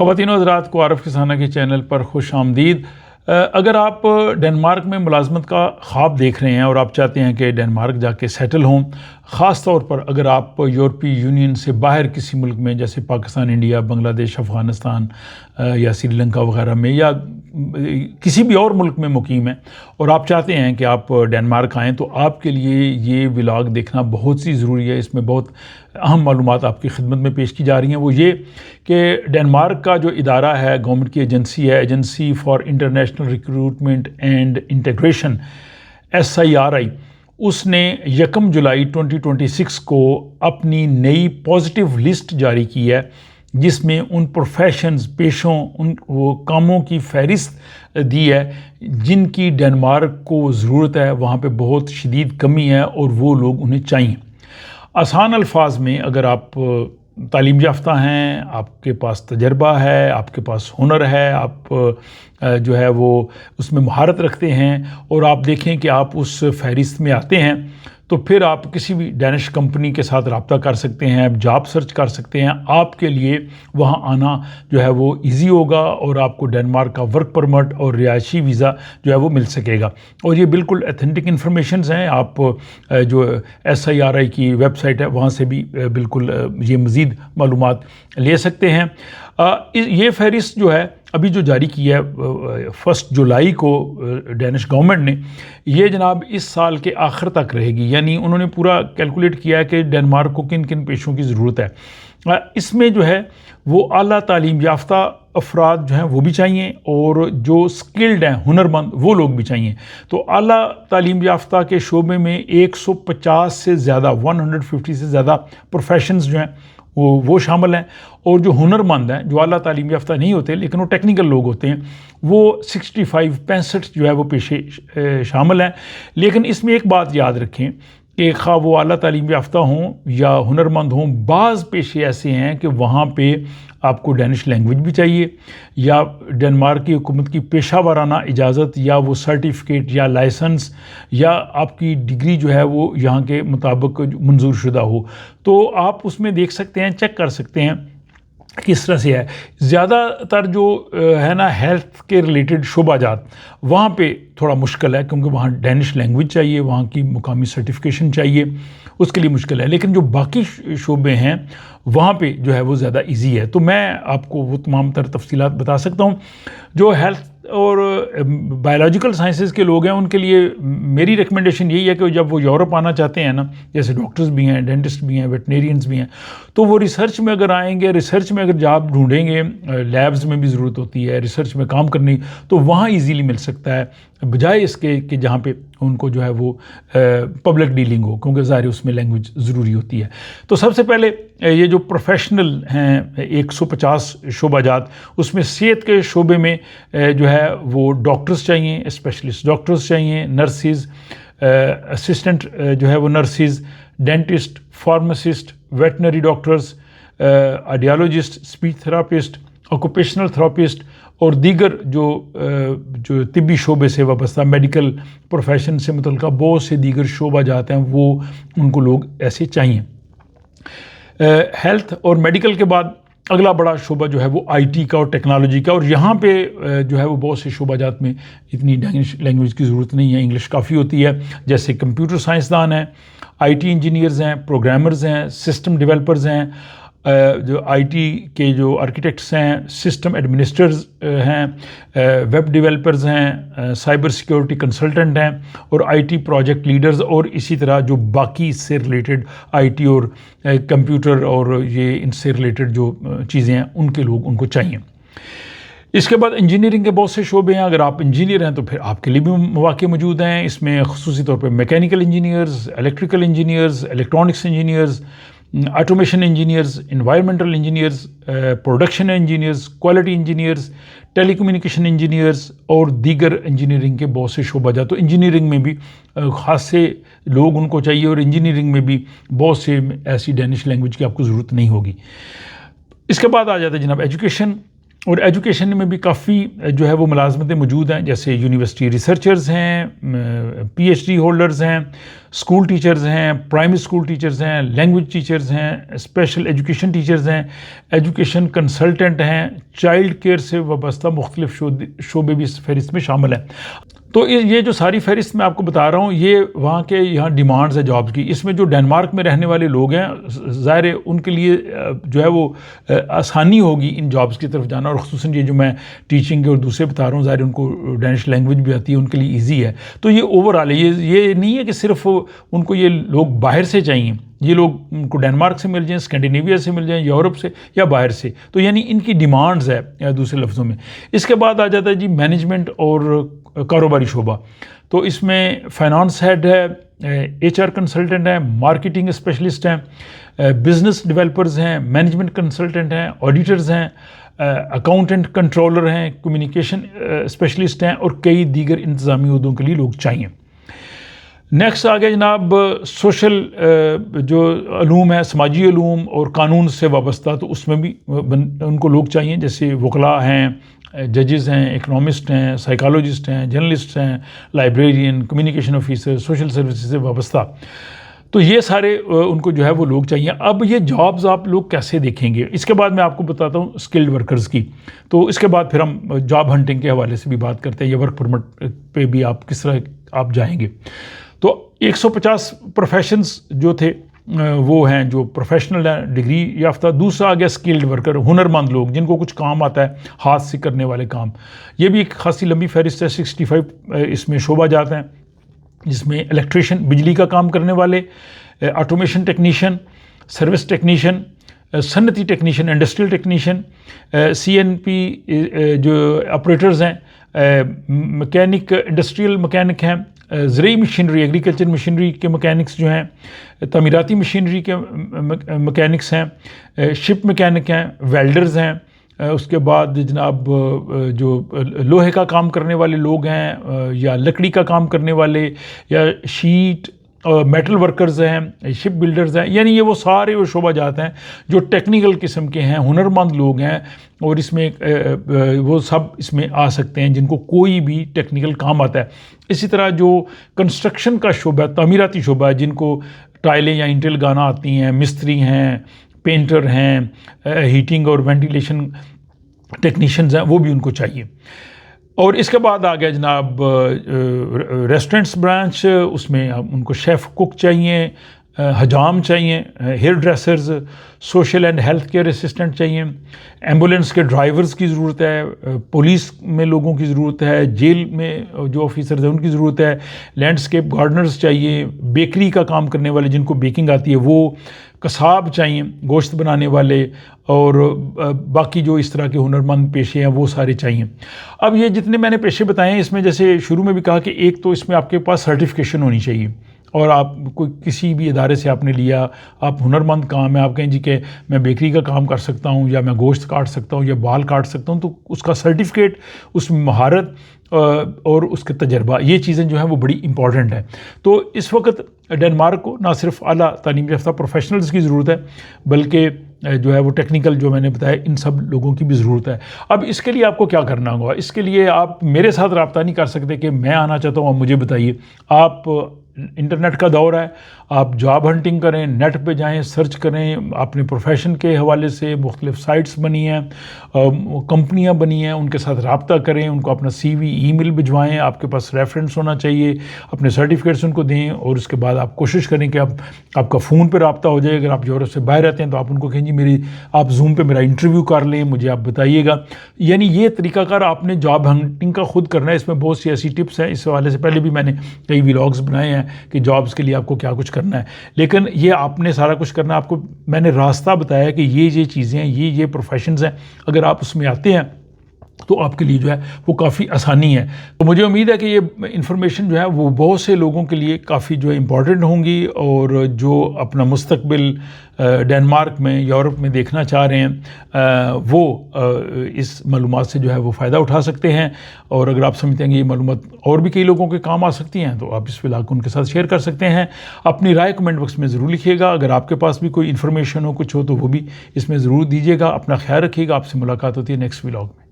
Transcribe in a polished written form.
خواتین و حضرات کو عارف کسانہ کے چینل پر خوش آمدید۔ اگر آپ ڈنمارک میں ملازمت کا خواب دیکھ رہے ہیں اور آپ چاہتے ہیں کہ ڈنمارک جا کے سیٹل ہوں، خاص طور پر اگر آپ یورپی یونین سے باہر کسی ملک میں جیسے پاکستان، انڈیا، بنگلہ دیش، افغانستان یا سری لنکا وغیرہ میں یا کسی بھی اور ملک میں مقیم ہیں اور آپ چاہتے ہیں کہ آپ ڈنمارک آئیں، تو آپ کے لیے یہ ولاگ دیکھنا بہت سی ضروری ہے۔ اس میں بہت اہم معلومات آپ کی خدمت میں پیش کی جا رہی ہیں۔ وہ یہ کہ ڈنمارک کا جو ادارہ ہے، گورنمنٹ کی ایجنسی ہے، agency for international recruitment and integration SIRI، اس نے 1 جولائی 2026 کو اپنی نئی پازیٹیو لسٹ جاری کی ہے، جس میں ان پروفیشنز، پیشوں، ان وہ کاموں کی فہرست دی ہے جن کی ڈنمارک کو ضرورت ہے، وہاں پہ بہت شدید کمی ہے اور وہ لوگ انہیں چاہیے۔ آسان الفاظ میں اگر آپ تعلیم یافتہ ہیں، آپ کے پاس تجربہ ہے، آپ کے پاس ہنر ہے، آپ جو ہے وہ اس میں مہارت رکھتے ہیں اور آپ دیکھیں کہ آپ اس فہرست میں آتے ہیں، تو پھر آپ کسی بھی ڈینش کمپنی کے ساتھ رابطہ کر سکتے ہیں، جاب سرچ کر سکتے ہیں۔ آپ کے لیے وہاں آنا جو ہے وہ ایزی ہوگا اور آپ کو ڈنمارک کا ورک پرمٹ اور رہائشی ویزا جو ہے وہ مل سکے گا۔ اور یہ بالکل ایتھینٹک انفارمیشنز ہیں، آپ جو SIRI کی ویب سائٹ ہے وہاں سے بھی بالکل یہ مزید معلومات لے سکتے ہیں۔ یہ فہرست جو ہے ابھی جو جاری کی ہے 1 جولائی کو ڈینش گورنمنٹ نے، یہ جناب اس سال کے آخر تک رہے گی، یعنی انہوں نے پورا کیلکولیٹ کیا ہے کہ ڈنمارک کو کن کن پیشوں کی ضرورت ہے۔ اس میں جو ہے وہ اعلیٰ تعلیم یافتہ افراد جو ہیں وہ بھی چاہیے اور جو سکلڈ ہیں، ہنرمند، وہ لوگ بھی چاہیے۔ تو اعلیٰ تعلیم یافتہ کے شعبے میں 150 سے زیادہ 150 سے زیادہ پروفیشنز جو ہیں وہ شامل ہیں، اور جو ہنرمند ہیں، جو اعلیٰ تعلیم یافتہ نہیں ہوتے لیکن وہ ٹیکنیکل لوگ ہوتے ہیں، وہ 65 جو ہے وہ پیشے شامل ہیں۔ لیکن اس میں ایک بات یاد رکھیں کہ خواہ وہ اعلیٰ تعلیم یافتہ ہوں یا ہنرمند ہوں، بعض پیشے ایسے ہیں کہ وہاں پہ آپ کو ڈینش لینگویج بھی چاہیے، یا ڈنمارک کی حکومت کی پیشہ ورانہ اجازت یا وہ سرٹیفکیٹ یا لائسنس یا آپ کی ڈگری جو ہے وہ یہاں کے مطابق منظور شدہ ہو۔ تو آپ اس میں دیکھ سکتے ہیں، چیک کر سکتے ہیں کس طرح سے ہے۔ زیادہ تر جو ہے نا ہیلتھ کے ریلیٹڈ شعبہ جات، وہاں پہ تھوڑا مشکل ہے کیونکہ وہاں ڈینش لینگویج چاہیے، وہاں کی مقامی سرٹیفکیشن چاہیے، اس کے لیے مشکل ہے۔ لیکن جو باقی شعبے ہیں وہاں پہ جو ہے وہ زیادہ ایزی ہے۔ تو میں آپ کو وہ تمام تر تفصیلات بتا سکتا ہوں۔ جو ہیلتھ اور بایولوجیکل سائنسز کے لوگ ہیں ان کے لیے میری ریکمنڈیشن یہی ہے کہ جب وہ یورپ آنا چاہتے ہیں نا، جیسے ڈاکٹرز بھی ہیں، ڈینٹسٹ بھی ہیں، ویٹنیرینز بھی ہیں، تو وہ ریسرچ میں اگر آئیں گے، ریسرچ میں اگر جاب ڈھونڈیں گے، لیبز میں بھی ضرورت ہوتی ہے ریسرچ میں کام کرنے، تو وہاں ایزیلی مل سکتا ہے، بجائے اس کے کہ جہاں پہ ان کو جو ہے وہ پبلک ڈیلنگ ہو، کیونکہ ظاہر اس میں لینگویج ضروری ہوتی ہے۔ تو سب سے پہلے یہ جو پروفیشنل ہیں 150 شعبہ جات، اس میں صحت کے شعبے میں جو ہے وہ ڈاکٹرز چاہیے، اسپیشلسٹ ڈاکٹرز چاہیے، نرسز، اسسٹنٹ جو ہے وہ nurses, dentist, pharmacist, veterinary doctors, audiologist, speech therapist, occupational therapist اور دیگر جو طبی شعبے سے وابستہ میڈیکل پروفیشن سے متعلقہ بہت سے دیگر شعبہ جات ہیں، وہ ان کو لوگ ایسے چاہیے۔ ہیلتھ اور میڈیکل کے بعد اگلا بڑا شعبہ جو ہے وہ IT کا اور ٹیکنالوجی کا، اور یہاں پہ جو ہے وہ بہت سے شعبہ جات میں اتنی ڈینش لینگویج کی ضرورت نہیں ہے، انگلش کافی ہوتی ہے، جیسے کمپیوٹر سائنسدان ہیں، IT انجینئرز ہیں، پروگرامرز ہیں، سسٹم ڈیولپرز ہیں، جو IT کے جو آرکیٹیکٹس ہیں، سسٹم ایڈمنسٹرز ہیں، ویب ڈیولپرز ہیں، سائبر سیکیورٹی کنسلٹنٹ ہیں، اور IT پروجیکٹ لیڈرز، اور اسی طرح جو باقی اس سے ریلیٹڈ IT اور کمپیوٹر اور یہ ان سے ریلیٹڈ جو چیزیں ہیں ان کے لوگ ان کو چاہیے۔ اس کے بعد انجینئرنگ کے بہت سے شعبے ہیں، اگر آپ انجینئر ہیں تو پھر آپ کے لیے بھی مواقع موجود ہیں۔ اس میں خصوصی طور پہ mechanical engineers, electrical engineers, electronics engineers, automation engineers, environmental engineers, production engineers, quality engineers, telecommunication engineers اور دیگر انجینئرنگ کے بہت سے شعبہ جات۔ تو انجینئرنگ میں بھی خاص سے لوگ ان کو چاہیے، اور انجینئرنگ میں بھی بہت سے ایسی ڈینش لینگویج کی آپ کو ضرورت نہیں ہوگی۔ اس کے بعد آ جاتا ہے جناب ایجوکیشن، اور ایجوکیشن میں بھی کافی جو ہے وہ ملازمتیں موجود ہیں، جیسے یونیورسٹی ریسرچرز ہیں، PhD ہولڈرز ہیں، اسکول ٹیچرز ہیں، پرائمری اسکول ٹیچرز ہیں، لینگویج ٹیچرز ہیں، اسپیشل ایجوکیشن ٹیچرز ہیں، ایجوکیشن کنسلٹنٹ ہیں، چائلڈ کیئر سے وابستہ مختلف شعبے بھی اس فہرست میں شامل ہیں۔ تو یہ جو ساری فہرست میں آپ کو بتا رہا ہوں، یہ وہاں کے یہاں ڈیمانڈز ہے جابز کی۔ اس میں جو ڈنمارک میں رہنے والے لوگ ہیں، ظاہر ہے ان کے لیے جو ہے وہ آسانی ہوگی ان جابز کی طرف جانا، اور خصوصاً یہ جو میں ٹیچنگ کے اور دوسرے بتا رہا ہوں، ظاہر ان کو ڈینش لینگویج بھی آتی ہے، ان کے لیے ایزی ہے۔ تو یہ اوور آل ہے، یہ نہیں ہے کہ صرف ان کو یہ لوگ باہر سے چاہیے، یہ لوگ ان کو ڈنمارک سے مل جائیں، اسکینڈینیویا سے مل جائیں، یورپ سے یا باہر سے، تو یعنی ان کی ڈیمانڈز ہے دوسرے لفظوں میں۔ اس کے بعد آ جاتا ہے جی مینجمنٹ اور کاروباری شعبہ۔ تو اس میں فائنانس ہیڈ ہے، ایچ آر کنسلٹنٹ ہیں، مارکیٹنگ اسپیشلسٹ ہیں، بزنس ڈیولپرز ہیں، مینجمنٹ کنسلٹنٹ ہیں، آڈیٹرز ہیں، اکاؤنٹنٹ کنٹرولر ہیں، کمیونیکیشن اسپیشلسٹ ہیں، اور کئی دیگر انتظامی عہدوں کے لیے لوگ چاہیے۔ نیکسٹ آ گیا جناب سوشل جو علوم ہے، سماجی علوم اور قانون سے وابستہ، تو اس میں بھی ان کو لوگ چاہیے، جیسے وکلاء ہیں، ججز ہیں، اکنامسٹ ہیں، سائیکالوجسٹ ہیں، جرنلسٹ ہیں، librarian, communication officer, social services سے وابستہ، تو یہ سارے ان کو جو ہے وہ لوگ چاہیے۔ اب یہ جابز آپ لوگ کیسے دیکھیں گے؟ اس کے بعد میں آپ کو بتاتا ہوں اسکلڈ ورکرز کی، تو اس کے بعد پھر ہم جاب ہنٹنگ کے حوالے سے بھی بات کرتے ہیں، یہ ورک پرمٹ پہ بھی آپ کس طرح آپ جائیں گے۔ تو 150 پروفیشنز جو تھے وہ ہیں جو پروفیشنل ہیں، ڈگری یافتہ۔ دوسرا آ گیا اسکلڈ ورکر، ہنرمند لوگ جن کو کچھ کام آتا ہے، ہاتھ سے کرنے والے کام۔ یہ بھی ایک خاصی لمبی فہرست ہے، 65 اس میں شعبہ جات ہیں، جس میں الیکٹریشین، بجلی کا کام کرنے والے، آٹومیشن ٹیکنیشین، سروس ٹیکنیشین، صنعتی ٹیکنیشین، انڈسٹریل ٹیکنیشین، سی این پی جو آپریٹرز ہیں، مکینک، انڈسٹریل مکینک ہیں، زرعی مشینری، ایگریکلچر مشینری کے مکینکس جو ہیں، تعمیراتی مشینری کے مکینکس ہیں، شپ مکینک ہیں، ویلڈرز ہیں، اس کے بعد جناب جو لوہے کا کام کرنے والے لوگ ہیں، یا لکڑی کا کام کرنے والے، یا شیٹ میٹل ورکرز ہیں، شپ بلڈرز ہیں، یعنی یہ وہ سارے وہ شعبہ جات ہیں جو ٹیکنیکل قسم کے ہیں، ہنرمند لوگ ہیں، اور اس میں وہ سب اس میں آ سکتے ہیں جن کو کوئی بھی ٹیکنیکل کام آتا ہے۔ اسی طرح جو کنسٹرکشن کا شعبہ ہے، تعمیراتی شعبہ ہے، جن کو ٹائلیں یا اینٹیں لگانا آتی ہیں، مستری ہیں، پینٹر ہیں، ہیٹنگ اور وینٹیلیشن ٹیکنیشینز ہیں، وہ بھی ان کو چاہیے۔ اور اس کے بعد آ گیا جناب ریسٹورنٹس برانچ، اس میں ان کو شیف کوک چاہیے، حجام چاہیے، hair dressers, social and health care assistant چاہیے، ایمبولینس کے ڈرائیورز کی ضرورت ہے، پولیس میں لوگوں کی ضرورت ہے، جیل میں جو آفیسرز ہیں ان کی ضرورت ہے، لینڈسکیپ گارڈنرز چاہیے، بیکری کا کام کرنے والے جن کو بیکنگ آتی ہے وہ، کساب چاہیے، گوشت بنانے والے، اور باقی جو اس طرح کے ہنرمند پیشے ہیں وہ سارے چاہیے۔ اب یہ جتنے میں نے پیشے بتائے ہیں، اس میں جیسے شروع میں بھی کہا کہ ایک تو اس میں آپ کے پاس سرٹیفکیشن ہونی چاہیے، اور آپ کوئی کسی بھی ادارے سے آپ نے لیا، آپ ہنرمند کام ہے، آپ کہیں جی کہ میں بیکری کا کام کر سکتا ہوں، یا میں گوشت کاٹ سکتا ہوں، یا بال کاٹ سکتا ہوں، تو اس کا سرٹیفکیٹ، اس میں مہارت اور اس کا تجربہ، یہ چیزیں جو ہیں وہ بڑی امپورٹنٹ ہیں۔ تو اس وقت ڈنمارک کو نہ صرف اعلیٰ تعلیم یافتہ پروفیشنلز کی ضرورت ہے، بلکہ جو ہے وہ ٹیکنیکل جو میں نے بتایا ان سب لوگوں کی بھی ضرورت ہے۔ اب اس کے لیے آپ کو کیا کرنا ہوگا؟ اس کے لیے آپ میرے ساتھ رابطہ نہیں کر سکتے کہ میں آنا چاہتا ہوں، آپ مجھے بتائیے۔ آپ انٹرنیٹ کا دور ہے، آپ جاب ہنٹنگ کریں، نیٹ پہ جائیں، سرچ کریں، اپنے پروفیشن کے حوالے سے مختلف سائٹس بنی ہیں، کمپنیاں بنی ہیں، ان کے ساتھ رابطہ کریں، ان کو اپنا سی وی ای میل بھجوائیں، آپ کے پاس ریفرنس ہونا چاہیے، اپنے سرٹیفکیٹس ان کو دیں، اور اس کے بعد آپ کوشش کریں کہ آپ کا فون پہ رابطہ ہو جائے۔ اگر آپ یورپ سے باہر رہتے ہیں تو آپ ان کو کہیں جی آپ زوم پہ میرا انٹرویو کر لیں، مجھے آپ بتائیے گا۔ یعنی یہ طریقہ کار آپ نے جاب ہنٹنگ کا خود کرنا ہے۔ اس میں بہت سی ایسی ٹپس ہیں، اس حوالے سے پہلے بھی میں نے کئی ولاگز بنائے ہیں کہ جابز کے لیے آپ کو کیا کچھ کرنا ہے، لیکن یہ آپ نے سارا کچھ کرنا ہے۔ آپ کو میں نے راستہ بتایا کہ یہ چیزیں ہیں، یہ پروفیشنز ہیں، اگر آپ اس میں آتے ہیں تو آپ کے لیے جو ہے وہ کافی آسانی ہے۔ تو مجھے امید ہے کہ یہ انفارمیشن جو ہے وہ بہت سے لوگوں کے لیے کافی جو ہے امپورٹنٹ ہوں گی، اور جو اپنا مستقبل ڈنمارک میں، یورپ میں دیکھنا چاہ رہے ہیں وہ اس معلومات سے جو ہے وہ فائدہ اٹھا سکتے ہیں۔ اور اگر آپ سمجھتے ہیں کہ یہ معلومات اور بھی کئی لوگوں کے کام آ سکتی ہیں تو آپ اس ولاگ کو ان کے ساتھ شیئر کر سکتے ہیں۔ اپنی رائے کمنٹ باکس میں ضرور لکھیے گا، اگر آپ کے پاس بھی کوئی انفارمیشن ہو، کچھ ہو، تو وہ بھی اس میں ضرور دیجیے گا۔ اپنا خیال رکھیے گا، آپ سے ملاقات ہوتی ہے نیکسٹ ولاگ میں۔